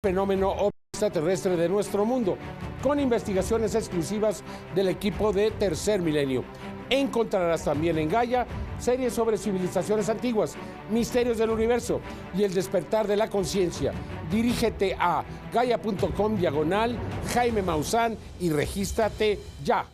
fenómeno extraterrestre de nuestro mundo, con investigaciones exclusivas del equipo de Tercer Milenio. Encontrarás también en Gaia series sobre civilizaciones antiguas, misterios del universo y el despertar de la conciencia. Dirígete a gaia.com/Jaime Maussan y regístrate ya.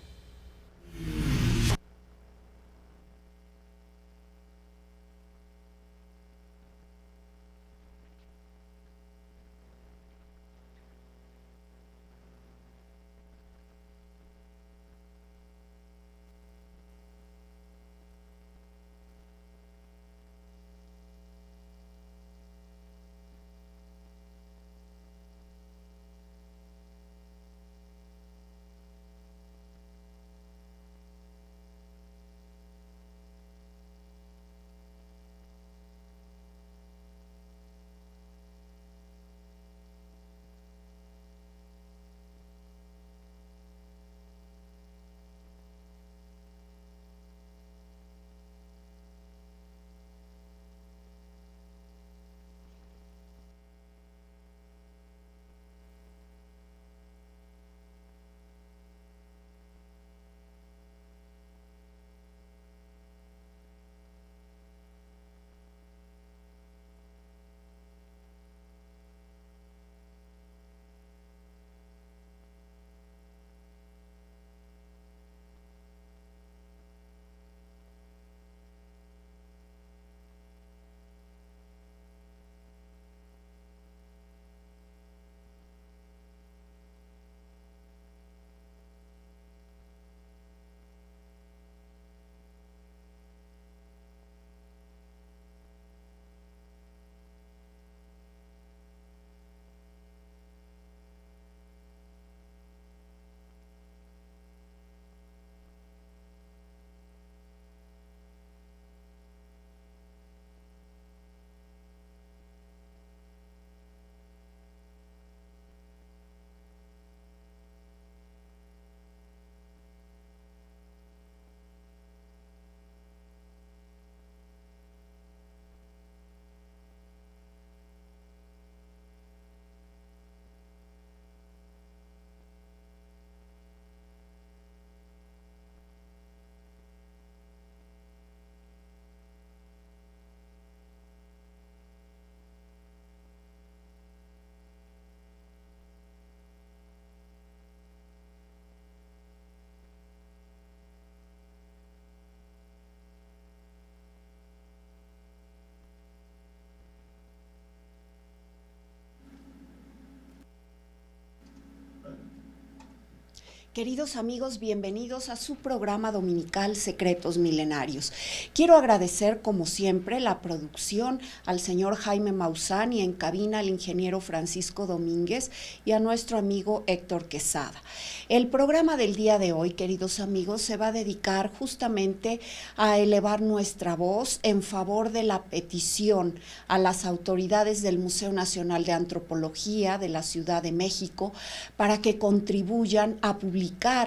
Queridos amigos, bienvenidos a su programa dominical Secretos Milenarios. Quiero agradecer, como siempre, la producción al señor Jaime Maussan y en cabina al ingeniero Francisco Domínguez y a nuestro amigo Héctor Quesada. El programa del día de hoy, queridos amigos, se va a dedicar justamente a elevar nuestra voz en favor de la petición a las autoridades del Museo Nacional de Antropología de la Ciudad de México para que contribuyan a publicar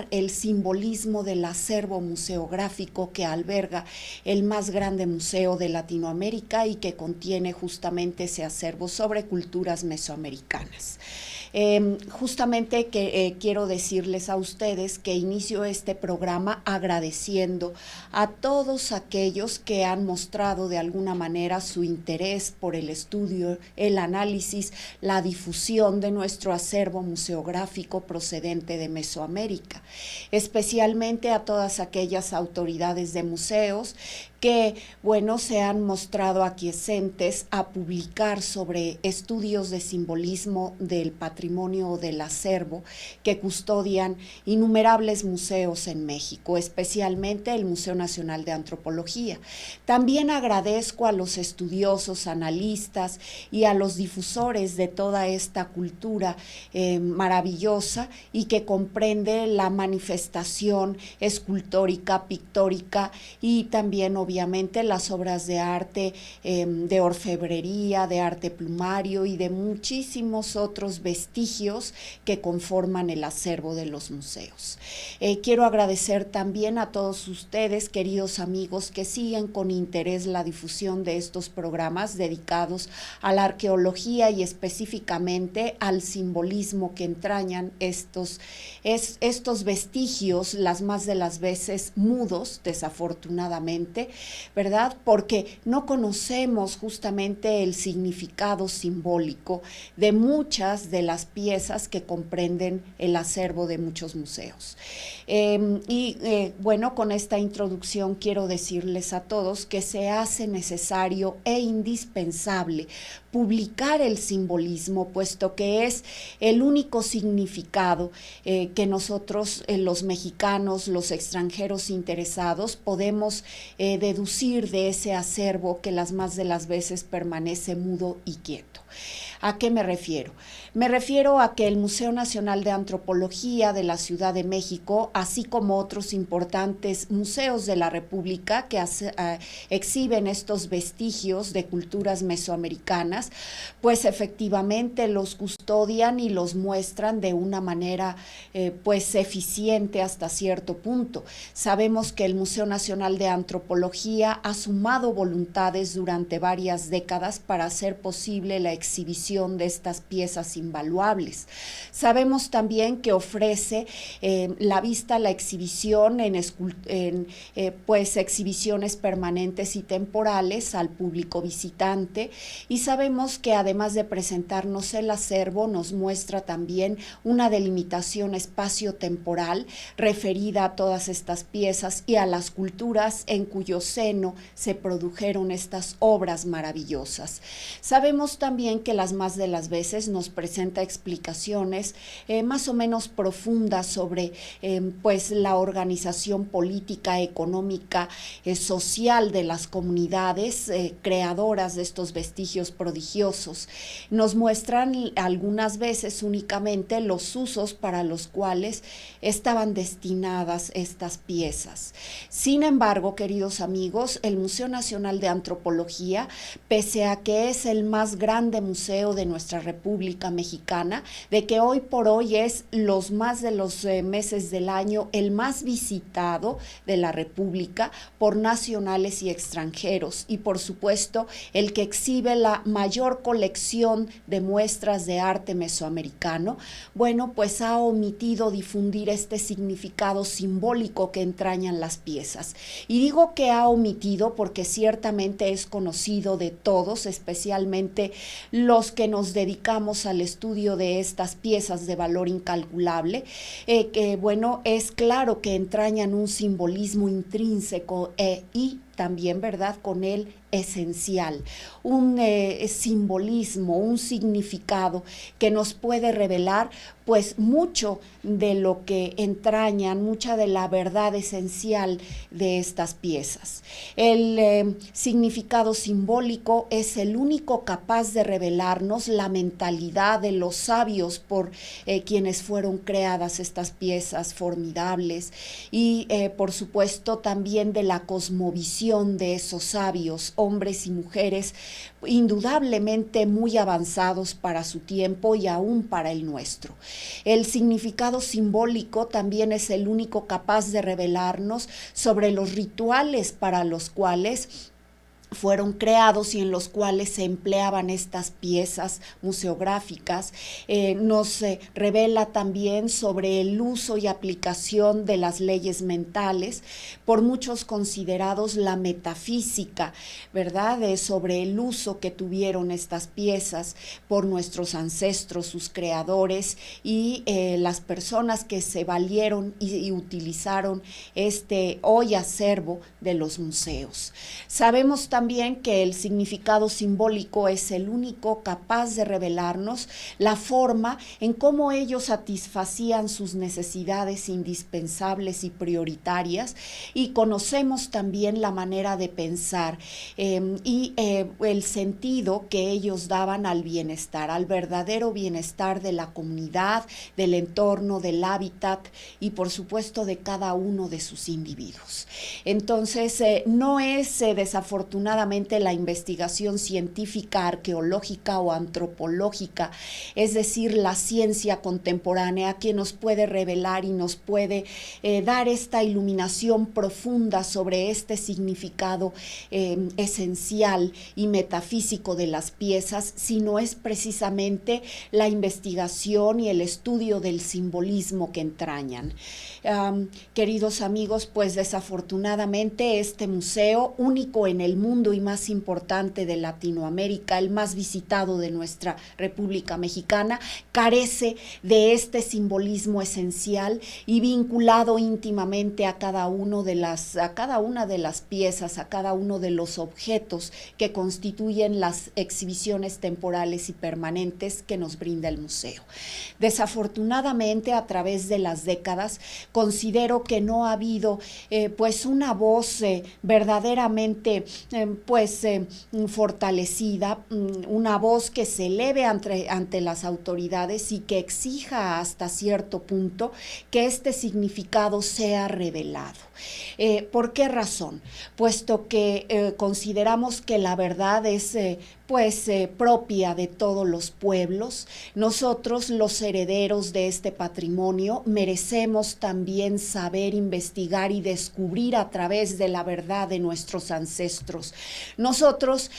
el simbolismo del acervo museográfico que alberga el más grande museo de Latinoamérica y que contiene justamente ese acervo sobre culturas mesoamericanas. Justamente quiero decirles a ustedes que inicio este programa agradeciendo a todos aquellos que han mostrado de alguna manera su interés por el estudio, el análisis, la difusión de nuestro acervo museográfico procedente de Mesoamérica, especialmente a todas aquellas autoridades de museos que, bueno, se han mostrado aquiescentes a publicar sobre estudios de simbolismo del patrimonio o del acervo que custodian innumerables museos en México, especialmente el Museo Nacional de Antropología. También agradezco a los estudiosos, analistas y a los difusores de toda esta cultura maravillosa y que comprende la manifestación escultórica, pictórica y también, obviamente, obviamente las obras de arte, de orfebrería, de arte plumario y de muchísimos otros vestigios que conforman el acervo de los museos. Quiero agradecer también a todos ustedes, queridos amigos, que siguen con interés la difusión de estos programas dedicados a la arqueología y específicamente al simbolismo que entrañan estos vestigios, las más de las veces mudos, desafortunadamente, ¿verdad? Porque no conocemos justamente el significado simbólico de muchas de las piezas que comprenden el acervo de muchos museos. Bueno, con esta introducción quiero decirles a todos que se hace necesario e indispensable publicar el simbolismo, puesto que es el único significado que nosotros, los mexicanos, los extranjeros interesados, podemos deducir de ese acervo que las más de las veces permanece mudo y quieto. ¿A qué me refiero? Me refiero a que el Museo Nacional de Antropología de la Ciudad de México, así como otros importantes museos de la República que exhiben estos vestigios de culturas mesoamericanas, pues efectivamente los custodian y los muestran de una manera pues eficiente hasta cierto punto. Sabemos que el Museo Nacional de Antropología ha sumado voluntades durante varias décadas para hacer posible la exhibición de estas piezas invaluables. Sabemos también que ofrece la vista, la exhibición pues exhibiciones permanentes y temporales al público visitante, y sabemos que además de presentarnos el acervo, nos muestra también una delimitación espacio-temporal referida a todas estas piezas y a las culturas en cuyo seno se produjeron estas obras maravillosas. Sabemos también que las más de las veces nos presenta explicaciones más o menos profundas sobre pues la organización política, económica, social de las comunidades creadoras de estos vestigios prodigiosos. Nos muestran algunas veces únicamente los usos para los cuales estaban destinadas estas piezas. Sin embargo, queridos amigos, el Museo Nacional de Antropología, pese a que es el más grande museo de nuestra República Mexicana, de que hoy por hoy es más de los meses del año el más visitado de la República por nacionales y extranjeros, y por supuesto el que exhibe la mayor colección de muestras de arte mesoamericano, bueno, pues ha omitido difundir este significado simbólico que entrañan las piezas. Y digo que ha omitido porque ciertamente es conocido de todos, especialmente los que nos dedicamos al estudio de estas piezas de valor incalculable, que bueno, es claro que entrañan un simbolismo intrínseco y también, ¿verdad?, con él esencial, un simbolismo, un significado que nos puede revelar pues mucho de lo que entrañan, mucha de la verdad esencial de estas piezas. El significado simbólico es el único capaz de revelarnos la mentalidad de los sabios por quienes fueron creadas estas piezas formidables y por supuesto también de la cosmovisión de esos sabios, hombres y mujeres indudablemente muy avanzados para su tiempo y aún para el nuestro. El significado simbólico también es el único capaz de revelarnos sobre los rituales para los cuales fueron creados y en los cuales se empleaban estas piezas museográficas. Nos revela también sobre el uso y aplicación de las leyes mentales, por muchos considerados la metafísica, ¿verdad?, sobre el uso que tuvieron estas piezas por nuestros ancestros, sus creadores y las personas que se valieron y utilizaron este hoy acervo de los museos. Sabemos también también que el significado simbólico es el único capaz de revelarnos la forma en cómo ellos satisfacían sus necesidades indispensables y prioritarias, y conocemos también la manera de pensar y el sentido que ellos daban al bienestar, al verdadero bienestar de la comunidad, del entorno, del hábitat y por supuesto de cada uno de sus individuos. Entonces, no es desafortunadamente la investigación científica, arqueológica o antropológica, es decir, la ciencia contemporánea, quien nos puede revelar y nos puede dar esta iluminación profunda sobre este significado esencial y metafísico de las piezas, sino es precisamente la investigación y el estudio del simbolismo que entrañan. Queridos amigos, pues desafortunadamente este museo, único en el mundo y más importante de Latinoamérica, el más visitado de nuestra República Mexicana, carece de este simbolismo esencial y vinculado íntimamente a cada una de las piezas, a cada uno de los objetos que constituyen las exhibiciones temporales y permanentes que nos brinda el museo. Desafortunadamente, a través de las décadas, considero que no ha habido pues una voz verdaderamente fortalecida, una voz que se eleve ante las autoridades y que exija hasta cierto punto que este significado sea revelado. ¿Por qué razón? Puesto que consideramos que la verdad es propia de todos los pueblos. Nosotros, los herederos de este patrimonio, merecemos también saber, investigar y descubrir a través de la verdad de nuestros ancestros. Nosotros,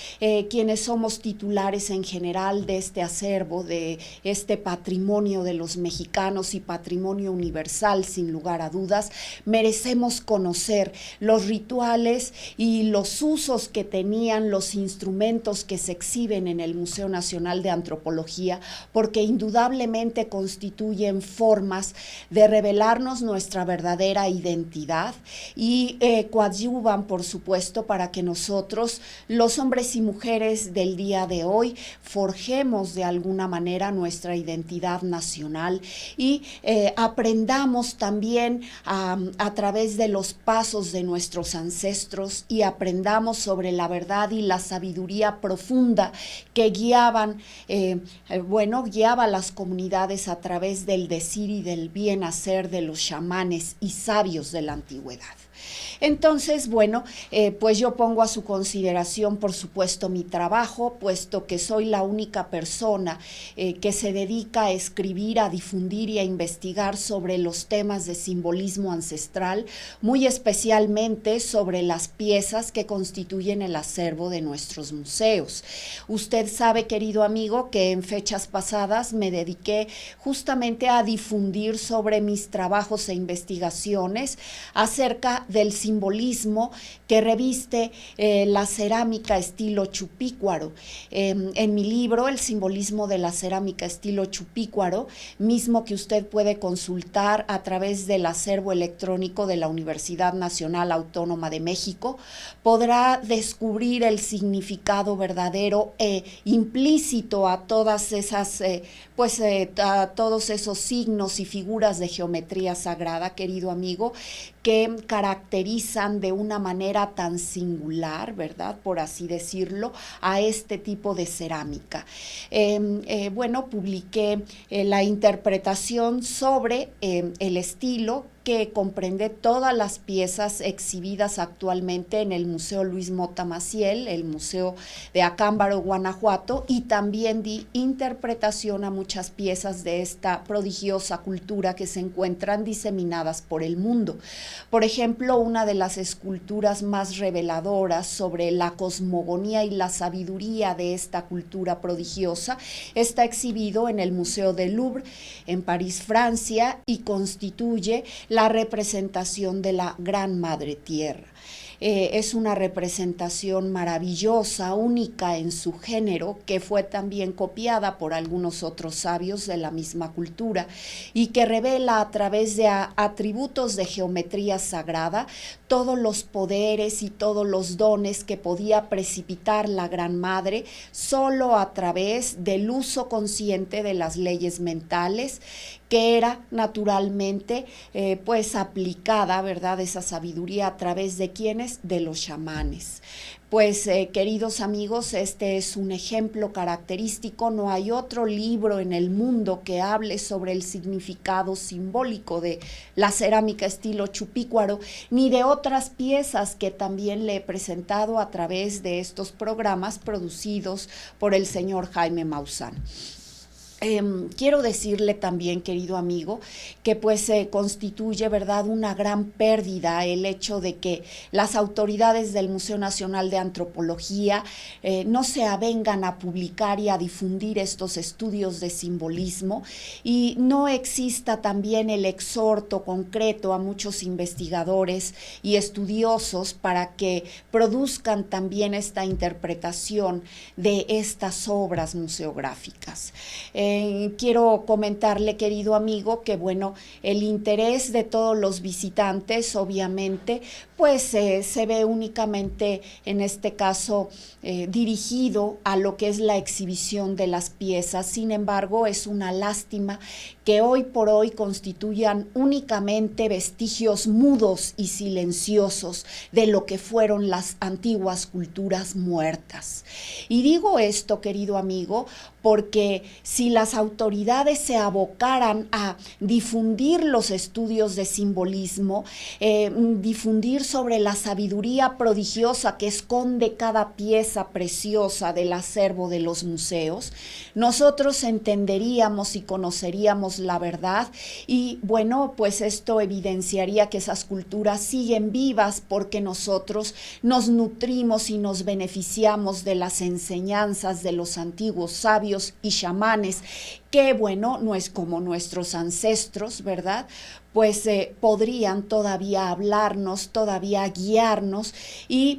quienes somos titulares en general de este acervo, de este patrimonio de los mexicanos y patrimonio universal, sin lugar a dudas, merecemos conocer los rituales y los usos que tenían los instrumentos que se exhiben en el Museo Nacional de Antropología, porque indudablemente constituyen formas de revelarnos nuestra verdadera identidad y coadyuvan, por supuesto, para que nosotros, los hombres y mujeres del día de hoy, forjemos de alguna manera nuestra identidad nacional y aprendamos también a través de los pasos de nuestros ancestros y aprendamos sobre la verdad y la sabiduría profunda que guiaba a las comunidades a través del decir y del bien hacer de los chamanes y sabios de la antigüedad. Entonces, pues yo pongo a su consideración, por supuesto, mi trabajo, puesto que soy la única persona que se dedica a escribir, a difundir y a investigar sobre los temas de simbolismo ancestral, muy especialmente sobre las piezas que constituyen el acervo de nuestros museos. Usted sabe, querido amigo, que en fechas pasadas me dediqué justamente a difundir sobre mis trabajos e investigaciones acerca del simbolismo que reviste la cerámica estilo chupícuaro. En mi libro, El simbolismo de la cerámica estilo chupícuaro, mismo que usted puede consultar a través del acervo electrónico de la Universidad Nacional Autónoma de México, podrá descubrir el significado verdadero e implícito a todas esas, a todos esos signos y figuras de geometría sagrada, querido amigo, que caracterizan de una manera tan singular, ¿verdad?, por así decirlo, a este tipo de cerámica. Publiqué la interpretación sobre el estilo que comprende todas las piezas exhibidas actualmente en el Museo Luis Mota Maciel, el Museo de Acámbaro, Guanajuato, y también di interpretación a muchas piezas de esta prodigiosa cultura que se encuentran diseminadas por el mundo. Por ejemplo, una de las esculturas más reveladoras sobre la cosmogonía y la sabiduría de esta cultura prodigiosa está exhibido en el Museo del Louvre, en París, Francia, y constituye la representación de la Gran Madre Tierra. Es una representación maravillosa, única en su género, que fue también copiada por algunos otros sabios de la misma cultura y que revela a través de atributos de geometría sagrada todos los poderes y todos los dones que podía precipitar la Gran Madre solo a través del uso consciente de las leyes mentales, que era naturalmente pues aplicada, ¿verdad?, esa sabiduría a través de ¿quiénes? De los chamanes. Pues queridos amigos, este es un ejemplo característico. No hay otro libro en el mundo que hable sobre el significado simbólico de la cerámica estilo Chupícuaro, ni de otras piezas que también le he presentado a través de estos programas producidos por el señor Jaime Maussan. Quiero decirle también, querido amigo, que pues constituye, ¿verdad?, una gran pérdida el hecho de que las autoridades del Museo Nacional de Antropología no se avengan a publicar y a difundir estos estudios de simbolismo, y no exista también el exhorto concreto a muchos investigadores y estudiosos para que produzcan también esta interpretación de estas obras museográficas. Quiero comentarle, querido amigo, que bueno, el interés de todos los visitantes, obviamente, pues se ve únicamente en este caso dirigido a lo que es la exhibición de las piezas. Sin embargo, es una lástima que hoy por hoy constituyan únicamente vestigios mudos y silenciosos de lo que fueron las antiguas culturas muertas. Y digo esto, querido amigo, porque si las autoridades se abocaran a difundir los estudios de simbolismo, difundir sobre la sabiduría prodigiosa que esconde cada pieza preciosa del acervo de los museos, nosotros entenderíamos y conoceríamos la verdad, y bueno, pues esto evidenciaría que esas culturas siguen vivas porque nosotros nos nutrimos y nos beneficiamos de las enseñanzas de los antiguos sabios y chamanes, que bueno, no es como nuestros ancestros, ¿verdad?, pues podrían todavía hablarnos, todavía guiarnos y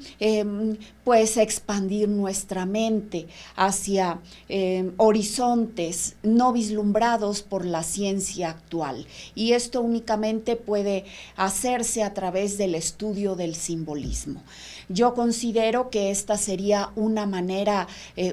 pues expandir nuestra mente hacia horizontes no vislumbrados por la ciencia actual. Y esto únicamente puede hacerse a través del estudio del simbolismo. Yo considero que esta sería una manera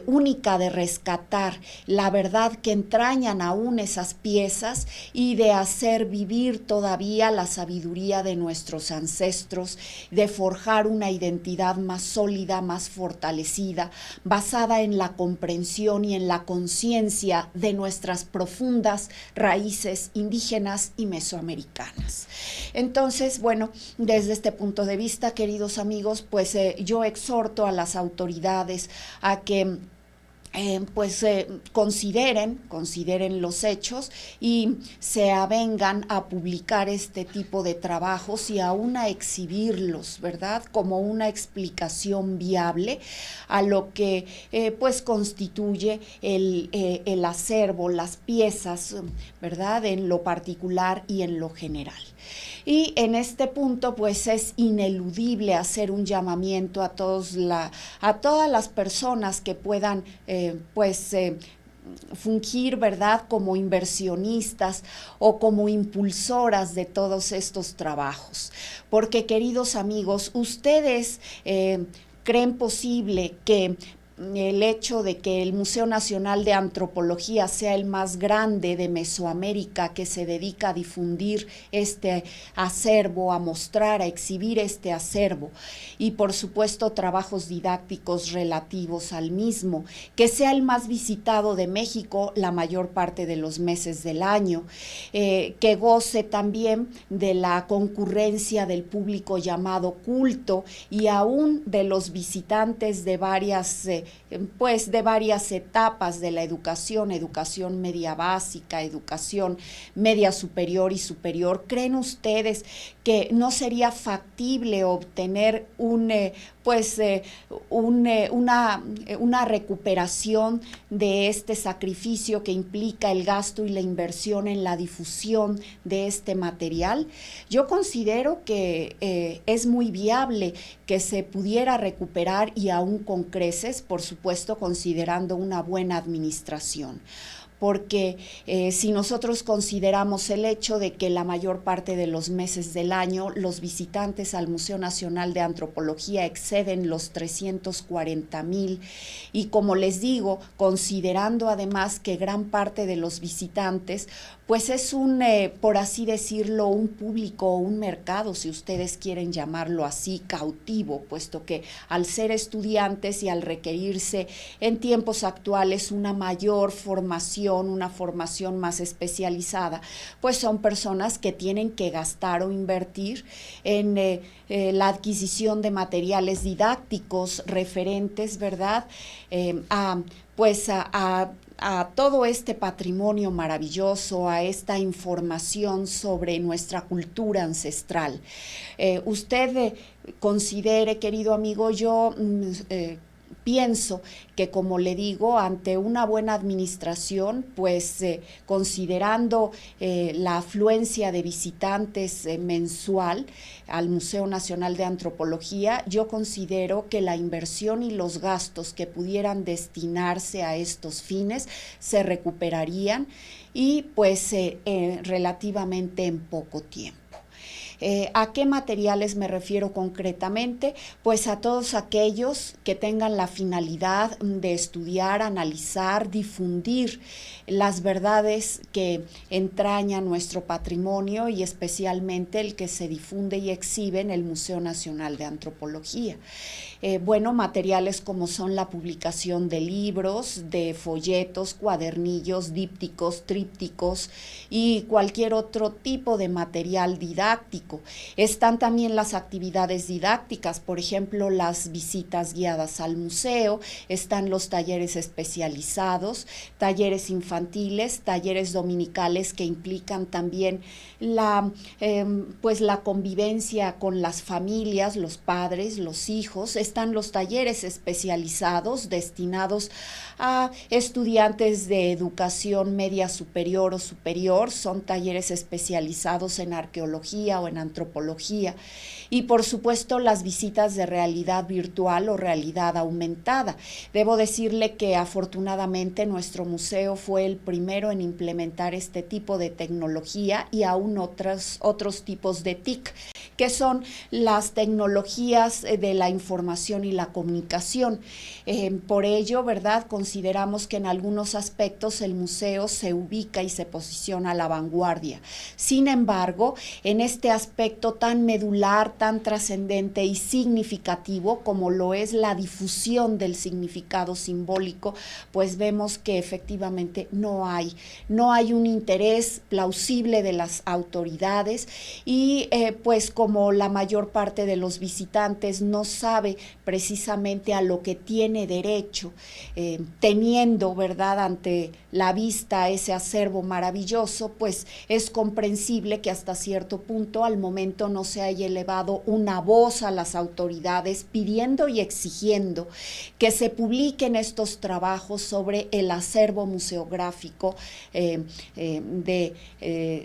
única de rescatar la verdad que entrañan aún esas piezas y de hacer vivir todavía la sabiduría de nuestros ancestros, de forjar una identidad más sólida, más fortalecida, basada en la comprensión y en la conciencia de nuestras profundas raíces indígenas y mesoamericanas. Entonces, bueno, desde este punto de vista, queridos amigos, pues yo exhorto a las autoridades a que consideren los hechos y se avengan a publicar este tipo de trabajos y aún a exhibirlos, ¿verdad?, como una explicación viable a lo que pues constituye el acervo, las piezas, ¿verdad?, en lo particular y en lo general. Y en este punto pues es ineludible hacer un llamamiento a todas las personas que puedan fungir, ¿verdad?, como inversionistas o como impulsoras de todos estos trabajos. Porque, queridos amigos, ustedes creen posible que el hecho de que el Museo Nacional de Antropología sea el más grande de Mesoamérica, que se dedica a difundir este acervo, a mostrar, a exhibir este acervo, y por supuesto trabajos didácticos relativos al mismo, que sea el más visitado de México la mayor parte de los meses del año, que goce también de la concurrencia del público llamado culto y aún de los visitantes de varias pues de varias etapas de la educación, educación media básica, educación media superior y superior. ¿Creen ustedes que no sería factible obtener una recuperación de este sacrificio que implica el gasto y la inversión en la difusión de este material? Yo considero que es muy viable que se pudiera recuperar, y aún con creces, por supuesto, considerando una buena administración. Porque si nosotros consideramos el hecho de que la mayor parte de los meses del año los visitantes al Museo Nacional de Antropología exceden los 340,000, y como les digo, considerando además que gran parte de los visitantes pues es por así decirlo, un público o un mercado, si ustedes quieren llamarlo así, cautivo, puesto que al ser estudiantes y al requerirse en tiempos actuales una mayor formación, una formación más especializada, pues son personas que tienen que gastar o invertir en la adquisición de materiales didácticos referentes, ¿verdad?, a todo este patrimonio maravilloso, a esta información sobre nuestra cultura ancestral. Usted considere, querido amigo, yo pienso que, como le digo, ante una buena administración, pues considerando la afluencia de visitantes mensual al Museo Nacional de Antropología, yo considero que la inversión y los gastos que pudieran destinarse a estos fines se recuperarían, y pues relativamente en poco tiempo. ¿A qué materiales me refiero concretamente? Pues a todos aquellos que tengan la finalidad de estudiar, analizar, difundir las verdades que entraña nuestro patrimonio, y especialmente el que se difunde y exhibe en el Museo Nacional de Antropología. Materiales como son la publicación de libros, de folletos, cuadernillos, dípticos, trípticos y cualquier otro tipo de material didáctico. Están también las actividades didácticas, por ejemplo, las visitas guiadas al museo, están los talleres especializados, talleres infantiles, talleres dominicales que implican también la convivencia con las familias, los padres, los hijos. Están los talleres especializados destinados a estudiantes de educación media superior o superior, son talleres especializados en arqueología o en antropología, y por supuesto las visitas de realidad virtual o realidad aumentada. Debo decirle que afortunadamente nuestro museo fue el primero en implementar este tipo de tecnología, y aún otros tipos de TIC, que son las tecnologías de la información y la comunicación. Por ello, ¿verdad?, consideramos que en algunos aspectos el museo se ubica y se posiciona a la vanguardia. Sin embargo, en este aspecto tan medular, tan trascendente y significativo como lo es la difusión del significado simbólico, pues vemos que efectivamente no hay un interés plausible de las autoridades, y pues como la mayor parte de los visitantes no sabe precisamente a lo que tiene derecho, teniendo, ¿verdad?, ante la vista ese acervo maravilloso, pues es comprensible que hasta cierto punto al momento no se haya elevado una voz a las autoridades pidiendo y exigiendo que se publiquen estos trabajos sobre el acervo museográfico de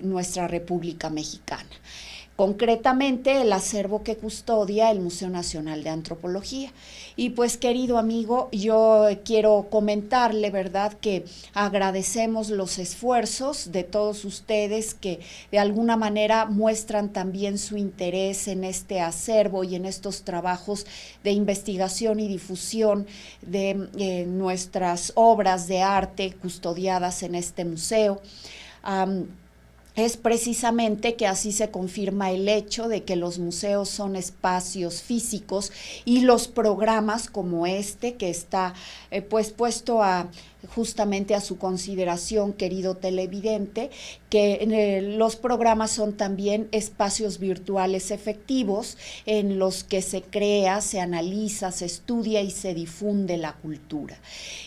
nuestra República Mexicana. Concretamente, el acervo que custodia el Museo Nacional de Antropología. Y pues, querido amigo, yo quiero comentarle, ¿verdad?, que agradecemos los esfuerzos de todos ustedes que de alguna manera muestran también su interés en este acervo y en estos trabajos de investigación y difusión de nuestras obras de arte custodiadas en este museo. Es precisamente que así se confirma el hecho de que los museos son espacios físicos, y los programas como este, que está puesto a justamente a su consideración, querido televidente, que los programas son también espacios virtuales efectivos en los que se crea, se analiza, se estudia y se difunde la cultura.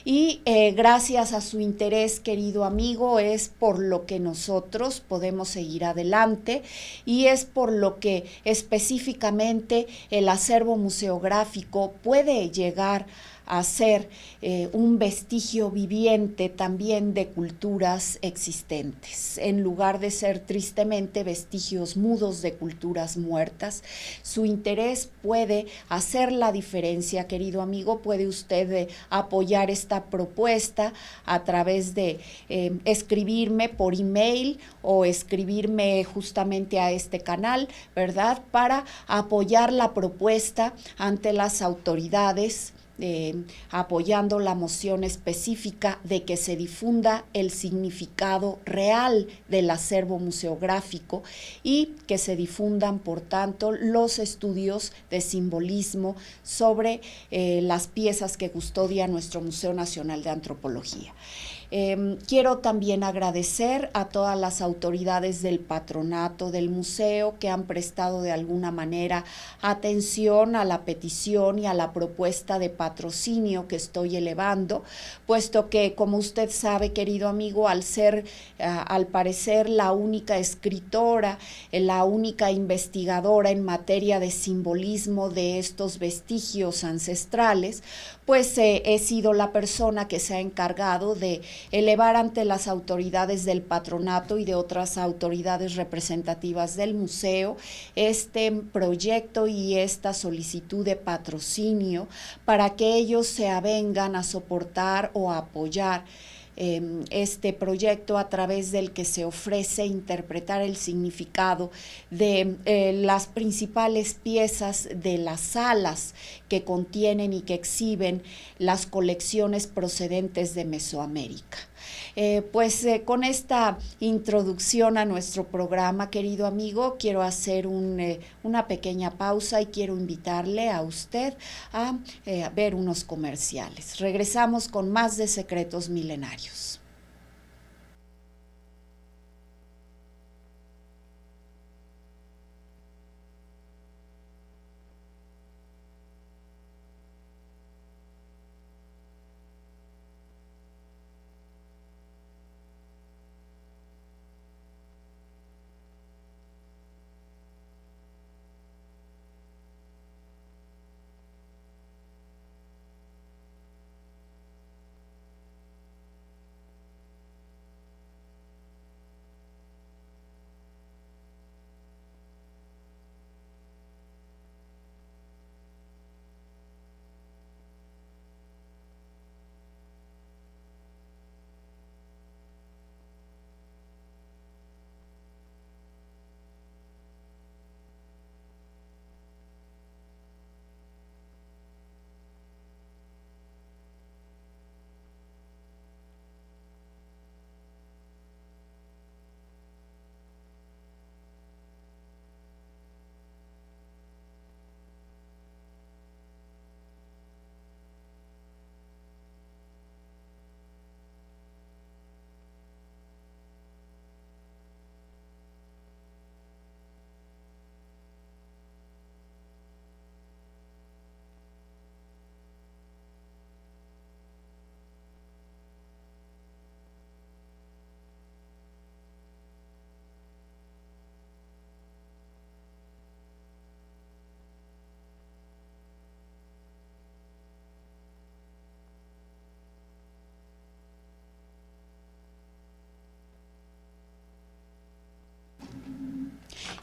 Y gracias a su interés, querido amigo, es por lo que nosotros podemos seguir adelante y es por lo que específicamente el acervo museográfico puede llegar a ser un vestigio viviente también de culturas existentes, en lugar de ser tristemente vestigios mudos de culturas muertas. Su interés puede hacer la diferencia, querido amigo. Puede usted apoyar esta propuesta a través de escribirme por email o escribirme justamente a este canal, ¿verdad?, para apoyar la propuesta ante las autoridades, apoyando la moción específica de que se difunda el significado real del acervo museográfico y que se difundan, por tanto, los estudios de simbolismo sobre las piezas que custodia nuestro Museo Nacional de Antropología. Quiero también agradecer a todas las autoridades del patronato del museo que han prestado de alguna manera atención a la petición y a la propuesta de patrocinio que estoy elevando, puesto que, como usted sabe, querido amigo, al ser, al parecer, la única escritora, la única investigadora en materia de simbolismo de estos vestigios ancestrales, pues he sido la persona que se ha encargado de elevar ante las autoridades del patronato y de otras autoridades representativas del museo este proyecto y esta solicitud de patrocinio para que ellos se avengan a soportar o a apoyar este proyecto a través del que se ofrece interpretar el significado de las principales piezas de las salas que contienen y que exhiben las colecciones procedentes de Mesoamérica. Con esta introducción a nuestro programa, querido amigo, quiero hacer una pequeña pausa y quiero invitarle a usted a ver unos comerciales. Regresamos con más de Secretos Milenarios.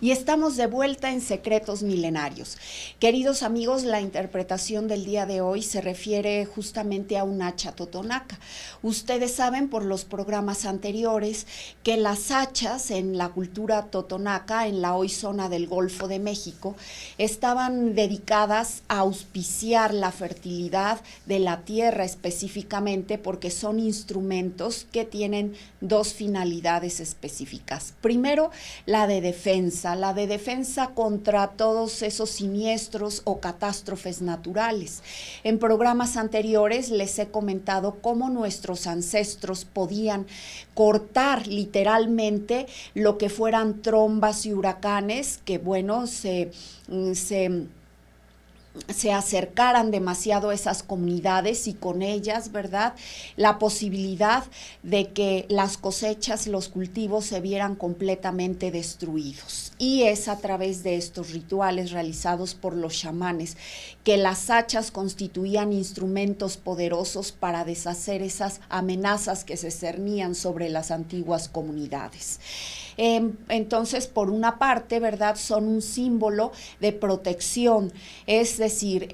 Y estamos de vuelta en Secretos Milenarios. Queridos amigos, la interpretación del día de hoy se refiere justamente a un hacha totonaca. Ustedes saben por los programas anteriores que las hachas en la cultura totonaca, en la hoy zona del Golfo de México, estaban dedicadas a auspiciar la fertilidad de la tierra específicamente, porque son instrumentos que tienen dos finalidades específicas. Primero, la de defensa, la de defensa contra todos esos siniestros o catástrofes naturales. En programas anteriores les he comentado cómo nuestros ancestros podían cortar literalmente lo que fueran trombas y huracanes que, bueno, se acercaran demasiado a esas comunidades y con ellas, ¿verdad?, la posibilidad de que las cosechas, los cultivos se vieran completamente destruidos. Y es a través de estos rituales realizados por los chamanes que las hachas constituían instrumentos poderosos para deshacer esas amenazas que se cernían sobre las antiguas comunidades. Entonces, por una parte, ¿verdad?, son un símbolo de protección, es decir,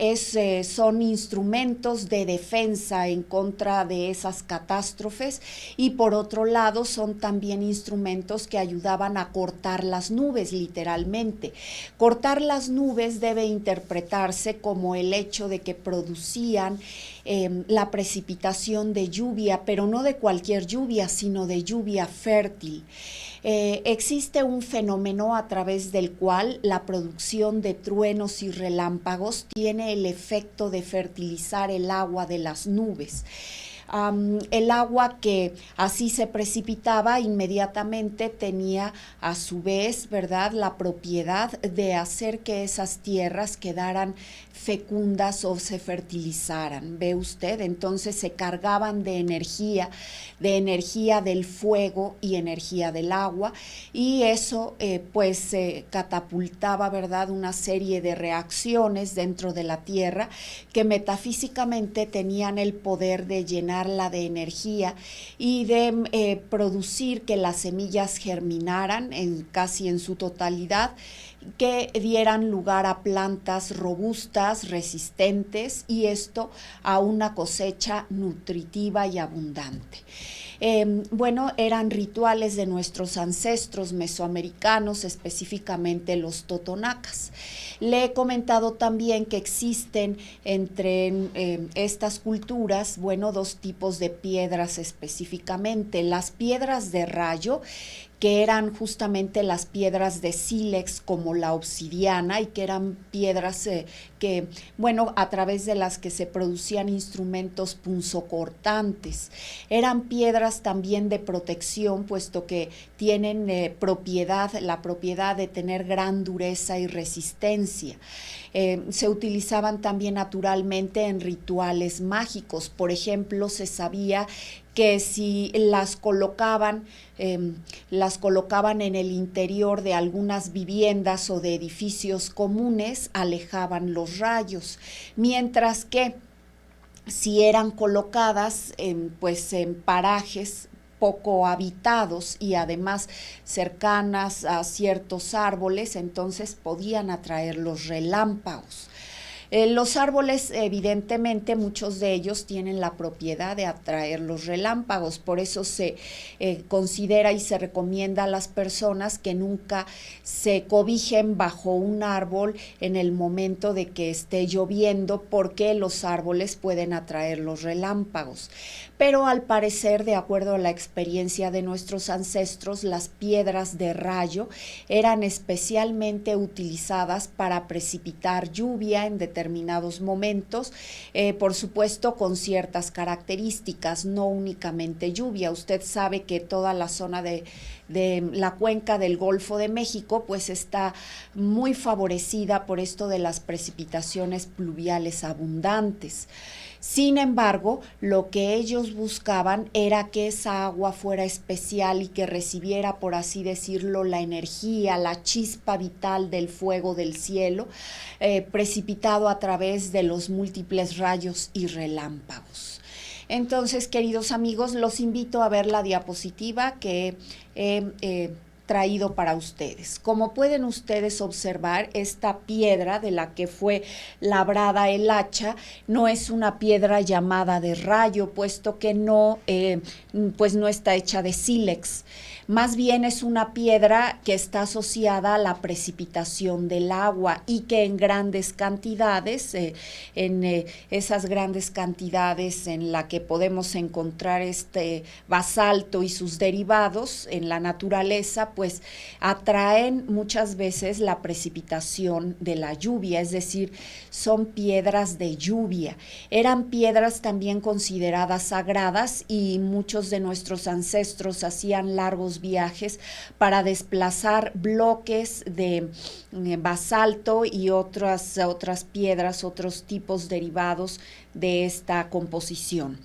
son instrumentos de defensa en contra de esas catástrofes, y por otro lado son también instrumentos que ayudaban a cortar las nubes, literalmente. Cortar las nubes debe interpretarse como el hecho de que producían la precipitación de lluvia, pero no de cualquier lluvia, sino de lluvia fértil. Existe un fenómeno a través del cual la producción de truenos y relámpagos tiene el efecto de fertilizar el agua de las nubes. El agua que así se precipitaba inmediatamente tenía a su vez, ¿verdad?, la propiedad de hacer que esas tierras quedaran fecundas o se fertilizaran. ¿Ve usted? Entonces se cargaban de energía del fuego y energía del agua, y eso pues catapultaba, ¿verdad?, una serie de reacciones dentro de la tierra que metafísicamente tenían el poder de llenarla de energía y de producir que las semillas germinaran casi en su totalidad, que dieran lugar a plantas robustas, resistentes, y esto a una cosecha nutritiva y abundante. Bueno, eran rituales de nuestros ancestros mesoamericanos, específicamente los totonacas. Le he comentado también que existen entre estas culturas, bueno, dos tipos de piedras específicamente: las piedras de rayo, que eran justamente las piedras de sílex como la obsidiana, y que eran piedras que, bueno, a través de las que se producían instrumentos punzocortantes. Eran piedras también de protección, puesto que tienen la propiedad de tener gran dureza y resistencia. Se utilizaban también naturalmente en rituales mágicos. Por ejemplo, se sabía que si las colocaban en el interior de algunas viviendas o de edificios comunes, alejaban los rayos, mientras que si eran colocadas en parajes poco habitados y además cercanas a ciertos árboles, entonces podían atraer los relámpagos. Los árboles, evidentemente, muchos de ellos tienen la propiedad de atraer los relámpagos, por eso se considera y se recomienda a las personas que nunca se cobijen bajo un árbol en el momento de que esté lloviendo, porque los árboles pueden atraer los relámpagos. Pero al parecer, de acuerdo a la experiencia de nuestros ancestros, las piedras de rayo eran especialmente utilizadas para precipitar lluvia en determinados momentos, por supuesto con ciertas características, no únicamente lluvia. Usted sabe que toda la zona de la cuenca del Golfo de México pues está muy favorecida por esto de las precipitaciones pluviales abundantes. Sin embargo, lo que ellos buscaban era que esa agua fuera especial y que recibiera, por así decirlo, la energía, la chispa vital del fuego del cielo, precipitado a través de los múltiples rayos y relámpagos. Entonces, queridos amigos, los invito a ver la diapositiva que he traído para ustedes. Como pueden ustedes observar, esta piedra de la que fue labrada el hacha no es una piedra llamada de rayo, puesto que no está hecha de sílex. más bien es una piedra que está asociada a la precipitación del agua y que en grandes cantidades, esas grandes cantidades en la que podemos encontrar este basalto y sus derivados en la naturaleza, pues atraen muchas veces la precipitación de la lluvia, es decir, son piedras de lluvia. Eran piedras también consideradas sagradas y muchos de nuestros ancestros hacían largos viajes para desplazar bloques de basalto y otras piedras, otros tipos derivados de esta composición.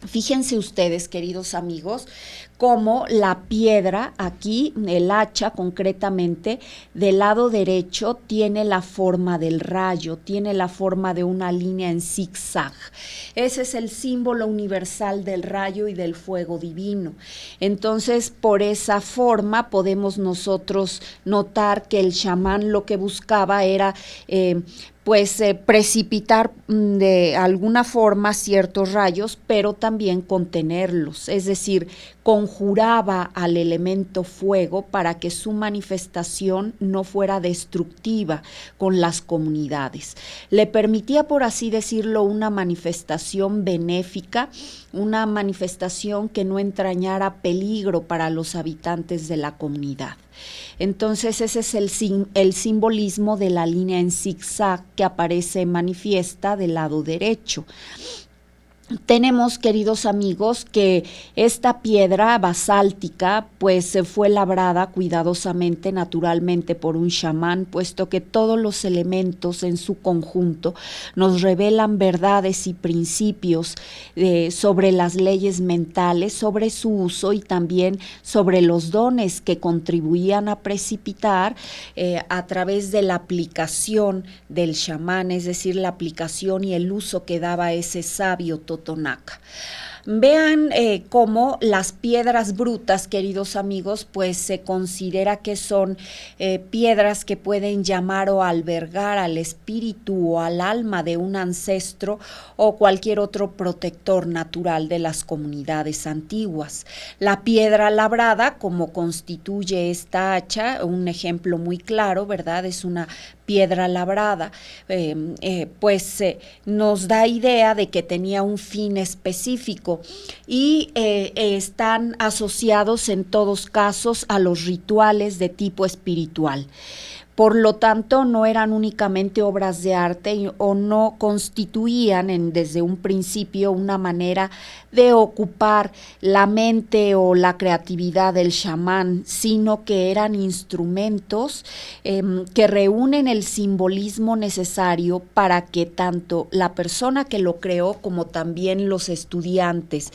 Fíjense ustedes, queridos amigos, cómo la piedra aquí, el hacha concretamente, del lado derecho tiene la forma del rayo, tiene la forma de una línea en zigzag. Ese es el símbolo universal del rayo y del fuego divino. Entonces, por esa forma podemos nosotros notar que el chamán lo que buscaba era precipitar de alguna forma ciertos rayos, pero también contenerlos, es decir, conjuraba al elemento fuego para que su manifestación no fuera destructiva con las comunidades. Le permitía, por así decirlo, una manifestación benéfica, una manifestación que no entrañara peligro para los habitantes de la comunidad. Entonces ese es el simbolismo de la línea en zigzag que aparece manifiesta del lado derecho. Tenemos, queridos amigos, que esta piedra basáltica pues fue labrada cuidadosamente, naturalmente, por un chamán, puesto que todos los elementos en su conjunto nos revelan verdades y principios sobre las leyes mentales, sobre su uso y también sobre los dones que contribuían a precipitar a través de la aplicación del chamán, es decir, la aplicación y el uso que daba ese sabio Totonaca. Vean cómo las piedras brutas, queridos amigos, pues se considera que son piedras que pueden llamar o albergar al espíritu o al alma de un ancestro o cualquier otro protector natural de las comunidades antiguas. La piedra labrada, como constituye esta hacha, un ejemplo muy claro, ¿verdad? Es una piedra labrada, nos da idea de que tenía un fin específico y están asociados en todos casos a los rituales de tipo espiritual. Por lo tanto, no eran únicamente obras de arte o no constituían desde un principio una manera de ocupar la mente o la creatividad del chamán, sino que eran instrumentos que reúnen el simbolismo necesario para que tanto la persona que lo creó como también los estudiantes,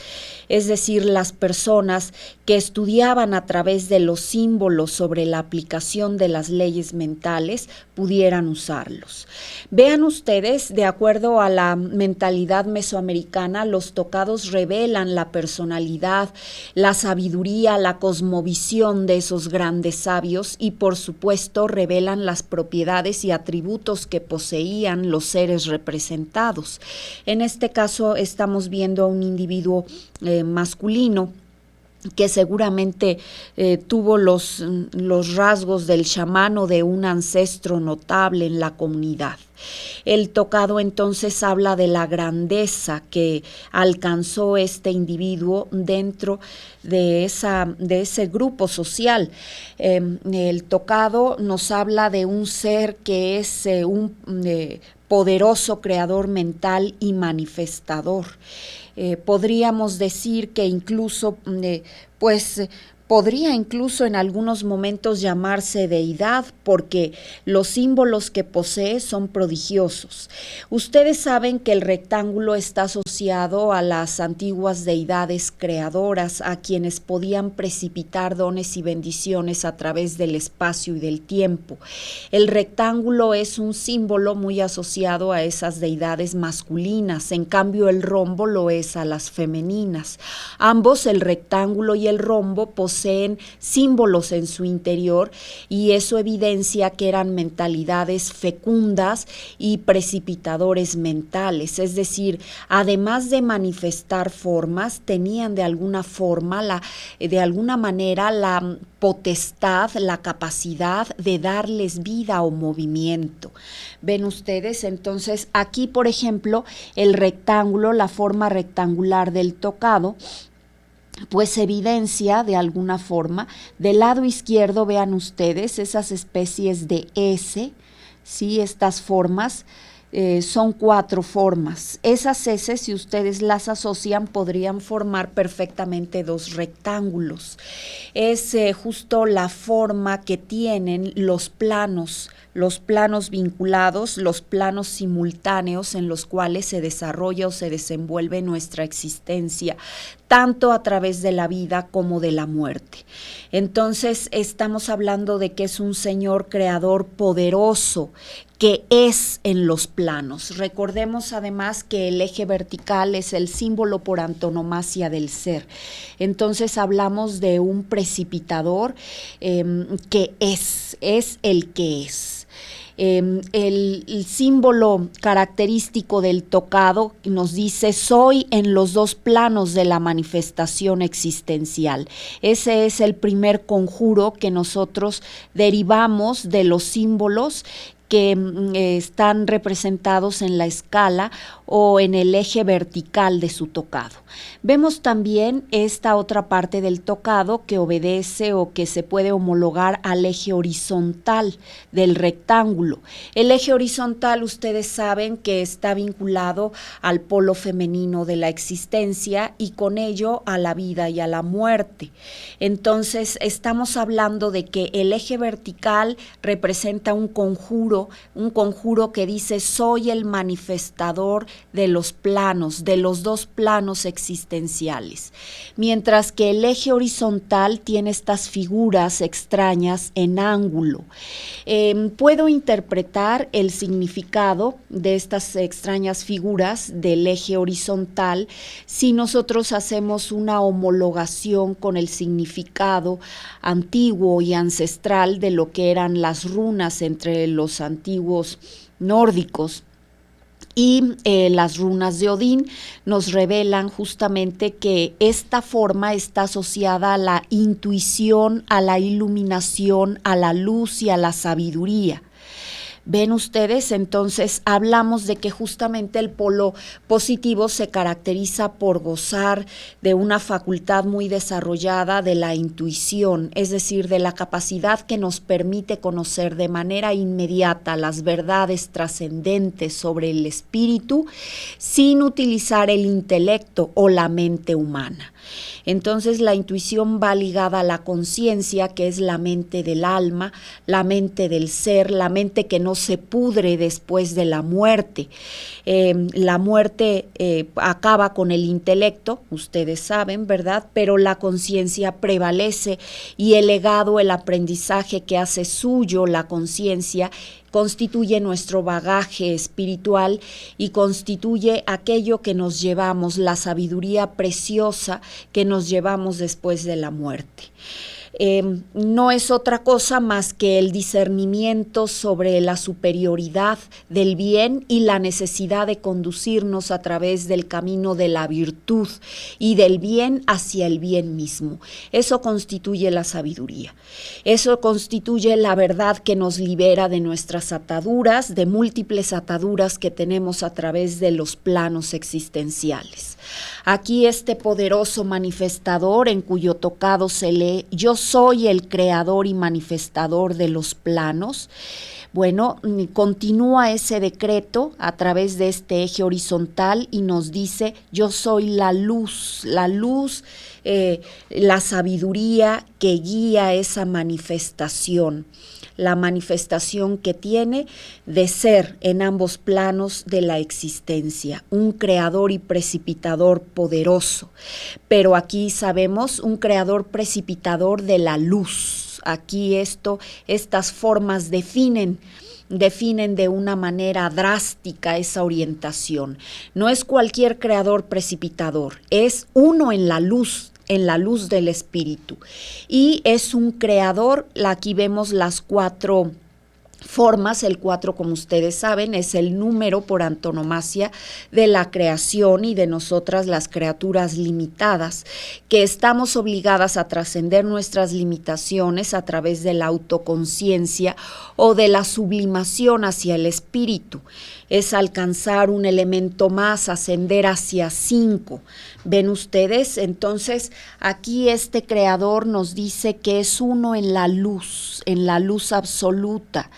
es decir, las personas que estudiaban a través de los símbolos sobre la aplicación de las leyes mentales, pudieran usarlos. Vean ustedes, de acuerdo a la mentalidad mesoamericana, los tocados revelan la personalidad, la sabiduría, la cosmovisión de esos grandes sabios y, por supuesto, revelan las propiedades y atributos que poseían los seres representados. En este caso estamos viendo a un individuo masculino que seguramente tuvo los rasgos del chamán o de un ancestro notable en la comunidad. El tocado entonces habla de la grandeza que alcanzó este individuo dentro de ese grupo social. El tocado nos habla de un ser que es un poderoso creador mental y manifestador. Podríamos decir que incluso, podría incluso en algunos momentos llamarse deidad, porque los símbolos que posee son prodigiosos. Ustedes saben que el rectángulo está asociado a las antiguas deidades creadoras, a quienes podían precipitar dones y bendiciones a través del espacio y del tiempo. El rectángulo es un símbolo muy asociado a esas deidades masculinas, en cambio el rombo lo es a las femeninas. Ambos, el rectángulo y el rombo, poseen poseen símbolos en su interior, y eso evidencia que eran mentalidades fecundas y precipitadores mentales, es decir, además de manifestar formas, tenían de alguna manera la potestad, la capacidad de darles vida o movimiento. Ven ustedes, entonces aquí, por ejemplo, el rectángulo, la forma rectangular del tocado, pues evidencia de alguna forma. Del lado izquierdo, vean ustedes esas especies de S, ¿sí? Estas formas. Son 4 formas. Esas S, si ustedes las asocian, podrían formar perfectamente 2 rectángulos. Es justo la forma que tienen los planos vinculados, los planos simultáneos en los cuales se desarrolla o se desenvuelve nuestra existencia, tanto a través de la vida como de la muerte. Entonces, estamos hablando de que es un Señor creador poderoso, que es en los planos. Recordemos además que el eje vertical es el símbolo por antonomasia del ser. Entonces hablamos de un precipitador que es el que es. El símbolo característico del tocado nos dice: soy en los 2 planos de la manifestación existencial. Ese es el primer conjuro que nosotros derivamos de los símbolos que están representados en la escala o en el eje vertical de su tocado. Vemos también esta otra parte del tocado que obedece o que se puede homologar al eje horizontal del rectángulo. El eje horizontal, ustedes saben que está vinculado al polo femenino de la existencia y con ello a la vida y a la muerte. Entonces estamos hablando de que el eje vertical representa un conjuro que dice: soy el manifestador de los planos, de los 2 planos existenciales, mientras que el eje horizontal tiene estas figuras extrañas en ángulo. Puedo interpretar el significado de estas extrañas figuras del eje horizontal si nosotros hacemos una homologación con el significado antiguo y ancestral de lo que eran las runas entre los antiguos nórdicos. Y las runas de Odín nos revelan justamente que esta forma está asociada a la intuición, a la iluminación, a la luz y a la sabiduría. Ven ustedes, entonces hablamos de que justamente el polo positivo se caracteriza por gozar de una facultad muy desarrollada de la intuición, es decir, de la capacidad que nos permite conocer de manera inmediata las verdades trascendentes sobre el espíritu sin utilizar el intelecto o la mente humana. Entonces la intuición va ligada a la conciencia, que es la mente del alma, la mente del ser, la mente que no se pudre después de la muerte. La muerte acaba con el intelecto, ustedes saben, ¿verdad? Pero la conciencia prevalece y el legado, el aprendizaje que hace suyo la conciencia, constituye nuestro bagaje espiritual y constituye aquello que nos llevamos, la sabiduría preciosa que nos llevamos después de la muerte. No es otra cosa más que el discernimiento sobre la superioridad del bien y la necesidad de conducirnos a través del camino de la virtud y del bien hacia el bien mismo. Eso constituye la sabiduría. Eso constituye la verdad que nos libera de nuestras ataduras, de múltiples ataduras que tenemos a través de los planos existenciales. Aquí este poderoso manifestador, en cuyo tocado se lee: yo soy el creador y manifestador de los planos. Bueno, continúa ese decreto a través de este eje horizontal y nos dice: yo soy la luz, la sabiduría que guía esa manifestación. La manifestación que tiene de ser en ambos planos de la existencia, un creador y precipitador poderoso, pero aquí sabemos un creador precipitador de la luz. Aquí estas formas definen de una manera drástica esa orientación. No es cualquier creador precipitador, es uno en la luz en la luz del espíritu. Y es un creador, aquí vemos las 4 formas. El 4, como ustedes saben, es el número por antonomasia de la creación y de nosotras las criaturas limitadas, que estamos obligadas a trascender nuestras limitaciones a través de la autoconciencia o de la sublimación hacia el espíritu. Es alcanzar un elemento más, ascender hacia 5. ¿Ven ustedes? Entonces, aquí este creador nos dice que es uno en la luz absoluta,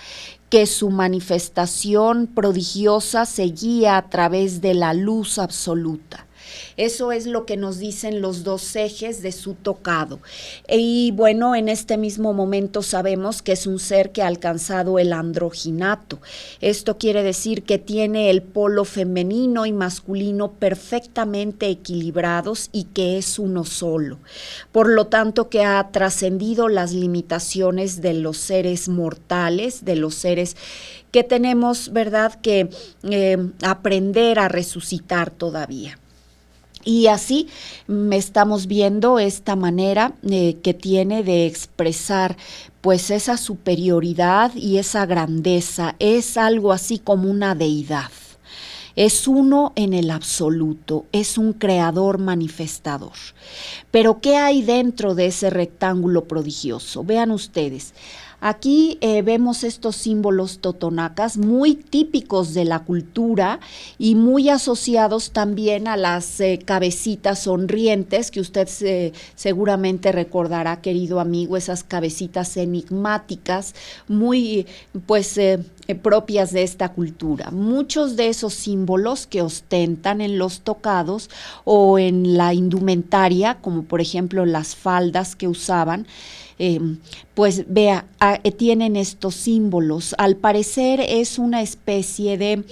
que su manifestación prodigiosa se guía a través de la luz absoluta. Eso es lo que nos dicen los 2 ejes de su tocado. Y bueno, en este mismo momento sabemos que es un ser que ha alcanzado el androginato. Esto quiere decir que tiene el polo femenino y masculino perfectamente equilibrados y que es uno solo. Por lo tanto, que ha trascendido las limitaciones de los seres mortales, de los seres que tenemos, ¿verdad?, que aprender a resucitar todavía. Y así estamos viendo esta manera que tiene de expresar pues esa superioridad y esa grandeza. Es algo así como una deidad. Es uno en el absoluto, es un creador manifestador. Pero ¿qué hay dentro de ese rectángulo prodigioso? Vean ustedes. Aquí vemos estos símbolos totonacas muy típicos de la cultura y muy asociados también a las cabecitas sonrientes que usted seguramente recordará, querido amigo, esas cabecitas enigmáticas muy propias de esta cultura. Muchos de esos símbolos que ostentan en los tocados o en la indumentaria, como por ejemplo las faldas que usaban, tienen estos símbolos. Al parecer es una especie de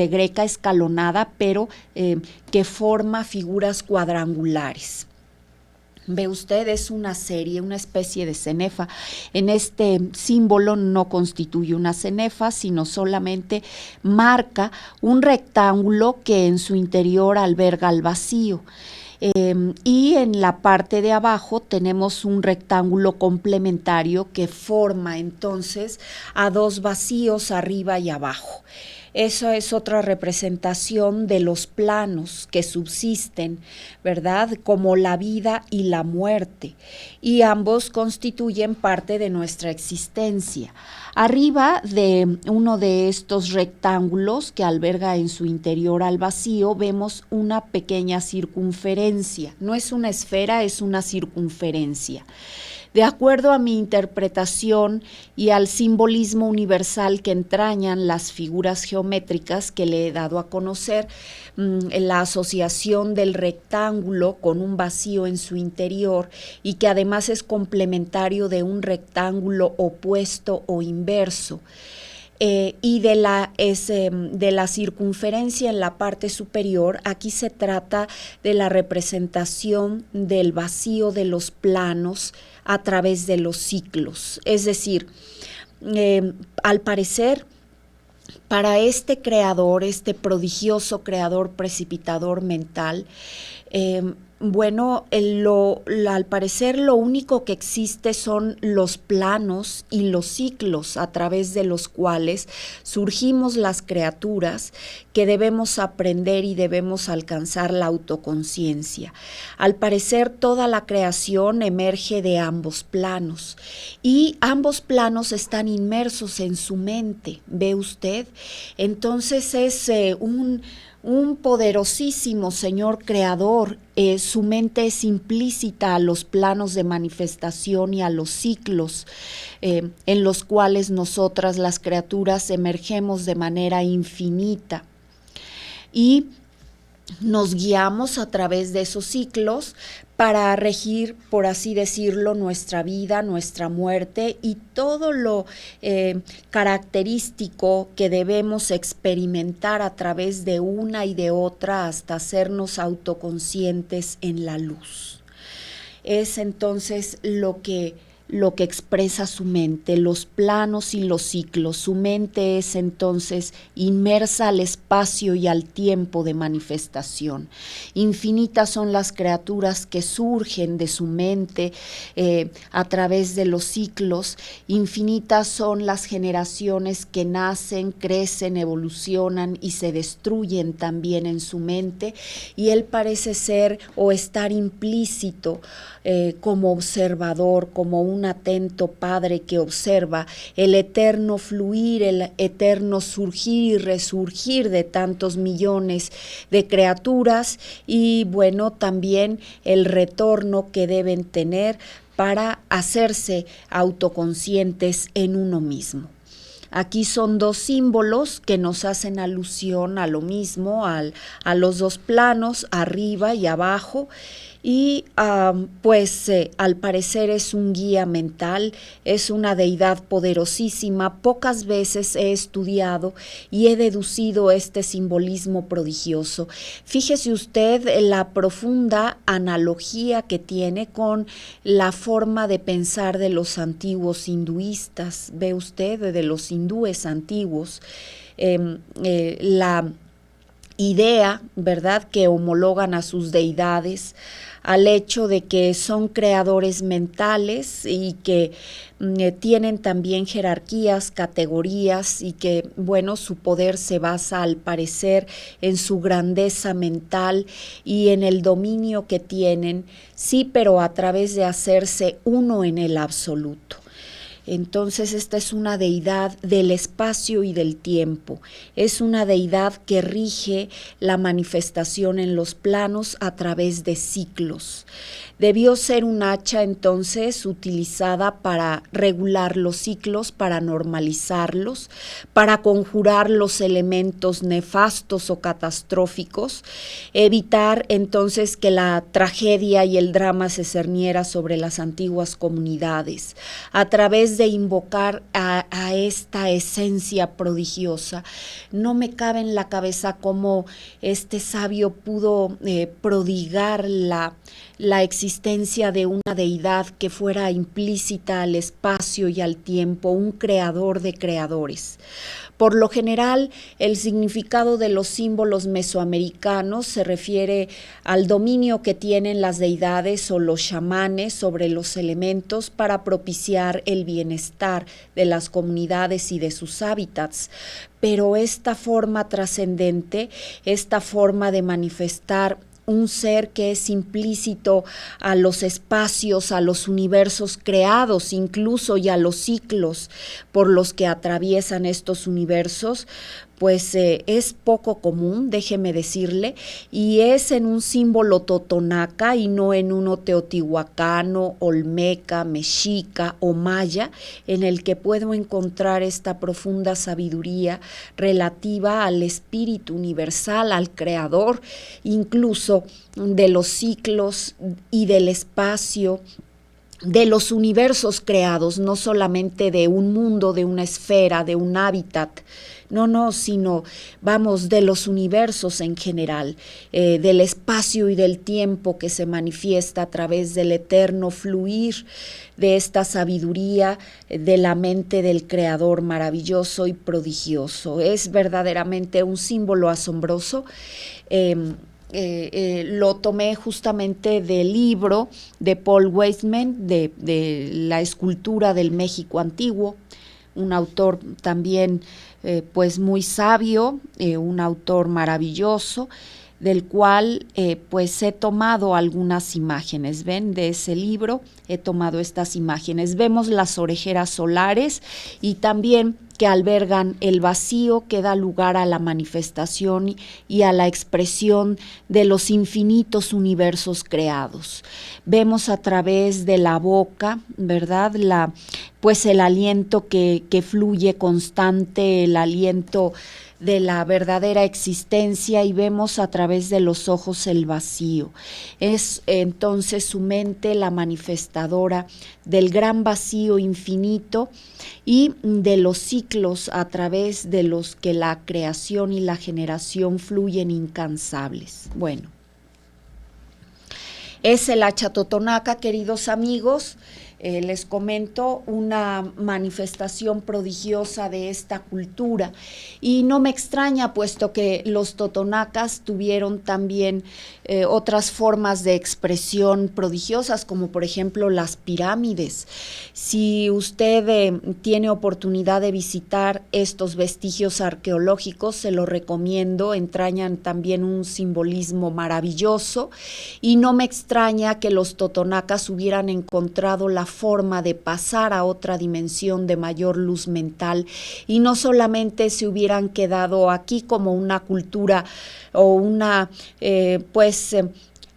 greca escalonada, pero que forma figuras cuadrangulares. Ve usted, es una serie, una especie de cenefa. En este símbolo no constituye una cenefa, sino solamente marca un rectángulo que en su interior alberga el vacío. Y en la parte de abajo tenemos un rectángulo complementario que forma entonces a 2 vacíos arriba y abajo. Esa es otra representación de los planos que subsisten, ¿verdad?, como la vida y la muerte, y ambos constituyen parte de nuestra existencia. Arriba de uno de estos rectángulos que alberga en su interior al vacío, vemos una pequeña circunferencia. No es una esfera, es una circunferencia. De acuerdo a mi interpretación y al simbolismo universal que entrañan las figuras geométricas que le he dado a conocer, la asociación del rectángulo con un vacío en su interior y que además es complementario de un rectángulo opuesto o inverso. Y de la circunferencia en la parte superior, aquí se trata de la representación del vacío de los planos a través de los ciclos. Es decir, al parecer, para este creador, este prodigioso creador precipitador mental, al parecer lo único que existe son los planos y los ciclos a través de los cuales surgimos las criaturas que debemos aprender y debemos alcanzar la autoconciencia. Al parecer toda la creación emerge de ambos planos y ambos planos están inmersos en su mente, ¿ve usted? Entonces es un poderosísimo Señor creador. Su mente es implícita a los planos de manifestación y a los ciclos en los cuales nosotras las criaturas emergemos de manera infinita y nos guiamos a través de esos ciclos para regir, por así decirlo, nuestra vida, nuestra muerte y todo lo característico que debemos experimentar a través de una y de otra hasta hacernos autoconscientes en la luz. Es entonces lo que lo que expresa su mente, los planos y los ciclos. Su mente es entonces inmersa al espacio y al tiempo de manifestación. Infinitas son las criaturas que surgen de su mente a través de los ciclos. Infinitas son las generaciones que nacen, crecen, evolucionan y se destruyen también en su mente. Y él parece ser o estar implícito como observador, como un atento padre que observa el eterno fluir, el eterno surgir y resurgir de tantos millones de criaturas, y bueno, también el retorno que deben tener para hacerse autoconscientes en uno mismo. Aquí son dos símbolos que nos hacen alusión a lo mismo, a los dos planos, arriba y abajo, y al parecer es un guía mental, es una deidad poderosísima. Pocas veces he estudiado y he deducido este simbolismo prodigioso. Fíjese usted la profunda analogía que tiene con la forma de pensar de los antiguos hinduistas. Ve usted, de los hindúes antiguos, la idea, ¿verdad?, que homologan a sus deidades al hecho de que son creadores mentales y que tienen también jerarquías, categorías, y que, bueno, su poder se basa al parecer en su grandeza mental y en el dominio que tienen, sí, pero a través de hacerse uno en el absoluto. Entonces esta es una deidad del espacio y del tiempo, es una deidad que rige la manifestación en los planos a través de ciclos. Debió ser un hacha entonces utilizada para regular los ciclos, para normalizarlos, para conjurar los elementos nefastos o catastróficos, evitar entonces que la tragedia y el drama se cerniera sobre las antiguas comunidades, a través de invocar a esta esencia prodigiosa. No me cabe en la cabeza cómo este sabio pudo prodigar la existencia de una deidad que fuera implícita al espacio y al tiempo, un creador de creadores. Por lo general, el significado de los símbolos mesoamericanos se refiere al dominio que tienen las deidades o los chamanes sobre los elementos para propiciar el bienestar de las comunidades y de sus hábitats. Pero esta forma trascendente, esta forma de manifestar un ser que es implícito a los espacios, a los universos creados, incluso y a los ciclos por los que atraviesan estos universos, pues es poco común, déjeme decirle, y es en un símbolo totonaca y no en uno teotihuacano, olmeca, mexica o maya, en el que puedo encontrar esta profunda sabiduría relativa al espíritu universal, al creador, incluso de los ciclos y del espacio, de los universos creados, no solamente de un mundo, de una esfera, de un hábitat, sino vamos, de los universos en general, del espacio y del tiempo que se manifiesta a través del eterno fluir de esta sabiduría de la mente del Creador maravilloso y prodigioso. Es verdaderamente un símbolo asombroso. Lo tomé justamente del libro de Paul Weisman, de la escultura del México antiguo, un autor también pues muy sabio, un autor maravilloso, del cual pues he tomado algunas imágenes. Ven, de ese libro he tomado estas imágenes. Vemos las orejeras solares y también que albergan el vacío que da lugar a la manifestación y a la expresión de los infinitos universos creados. Vemos a través de la boca, ¿verdad?, pues el aliento que fluye constante, el aliento de la verdadera existencia, y vemos a través de los ojos el vacío. Es entonces su mente la manifestadora del gran vacío infinito y de los ciclos a través de los que la creación y la generación fluyen incansables. Bueno, es el hacha totonaca, queridos amigos, les comento, una manifestación prodigiosa de esta cultura. Y no me extraña, puesto que los totonacas tuvieron también otras formas de expresión prodigiosas, como por ejemplo las pirámides. Si usted tiene oportunidad de visitar estos vestigios arqueológicos, se lo recomiendo, entrañan también un simbolismo maravilloso, y no me extraña que los totonacas hubieran encontrado la forma de pasar a otra dimensión de mayor luz mental, y no solamente se hubieran quedado aquí como una cultura o una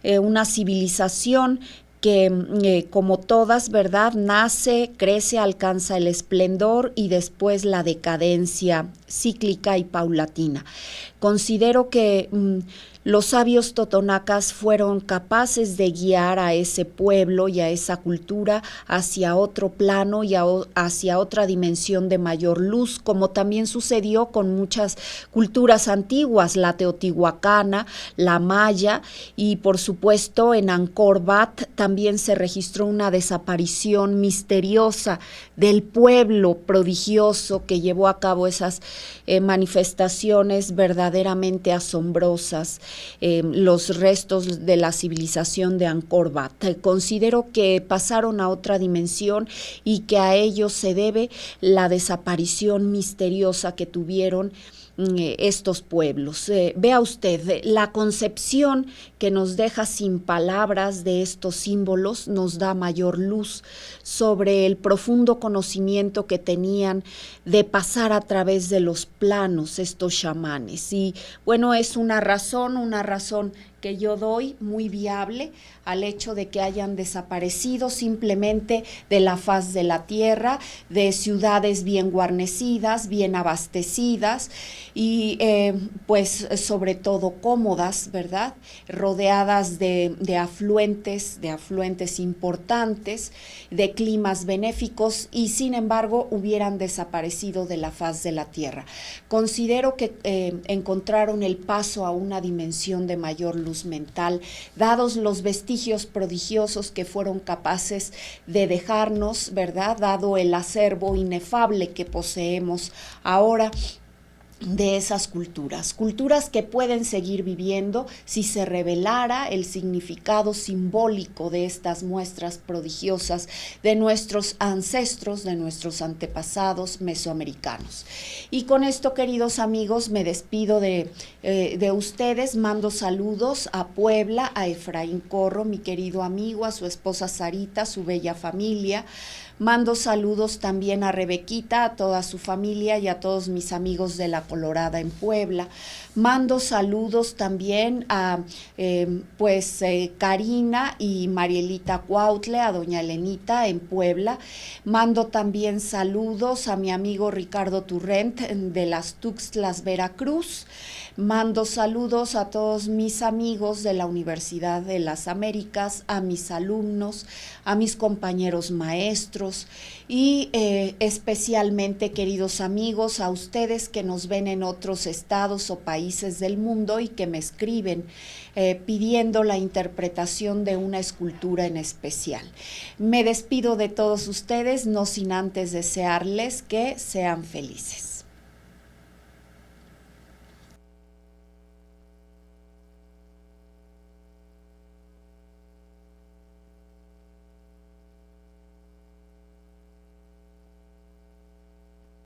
una civilización que como todas, ¿verdad?, nace, crece, alcanza el esplendor y después la decadencia cíclica y paulatina. Considero que los sabios totonacas fueron capaces de guiar a ese pueblo y a esa cultura hacia otro plano y hacia otra dimensión de mayor luz, como también sucedió con muchas culturas antiguas, la teotihuacana, la maya, y por supuesto en Angkor Wat también se registró una desaparición misteriosa del pueblo prodigioso que llevó a cabo esas manifestaciones verdaderamente asombrosas. Los restos de la civilización de Angkor Wat. Considero que pasaron a otra dimensión y que a ello se debe la desaparición misteriosa que tuvieron estos pueblos. Vea usted, la concepción que nos deja sin palabras de estos símbolos nos da mayor luz sobre el profundo conocimiento que tenían de pasar a través de los planos estos chamanes. Y bueno, es una razón que yo doy muy viable al hecho de que hayan desaparecido simplemente de la faz de la tierra, de ciudades bien guarnecidas, bien abastecidas y pues sobre todo cómodas, ¿verdad?, rodeadas de afluentes importantes, de climas benéficos, y sin embargo hubieran desaparecido de la faz de la tierra. Considero que encontraron el paso a una dimensión de mayor luz mental, dados los vestigios prodigiosos que fueron capaces de dejarnos, ¿verdad?, dado el acervo inefable que poseemos ahora de esas culturas que pueden seguir viviendo si se revelara el significado simbólico de estas muestras prodigiosas de nuestros ancestros, de nuestros antepasados mesoamericanos. Y con esto, queridos amigos, me despido de ustedes, mando saludos a Puebla, a Efraín Corro, mi querido amigo, a su esposa Sarita, su bella familia. Mando saludos también a Rebequita, a toda su familia y a todos mis amigos de La Colorada en Puebla. Mando saludos también a Karina y Marielita Cuautle, a doña Elenita en Puebla. Mando también saludos a mi amigo Ricardo Turrent de las Tuxtlas, Veracruz. Mando saludos a todos mis amigos de la Universidad de las Américas, a mis alumnos, a mis compañeros maestros y especialmente, queridos amigos, a ustedes que nos ven en otros estados o países del mundo y que me escriben pidiendo la interpretación de una escultura en especial. Me despido de todos ustedes, no sin antes desearles que sean felices.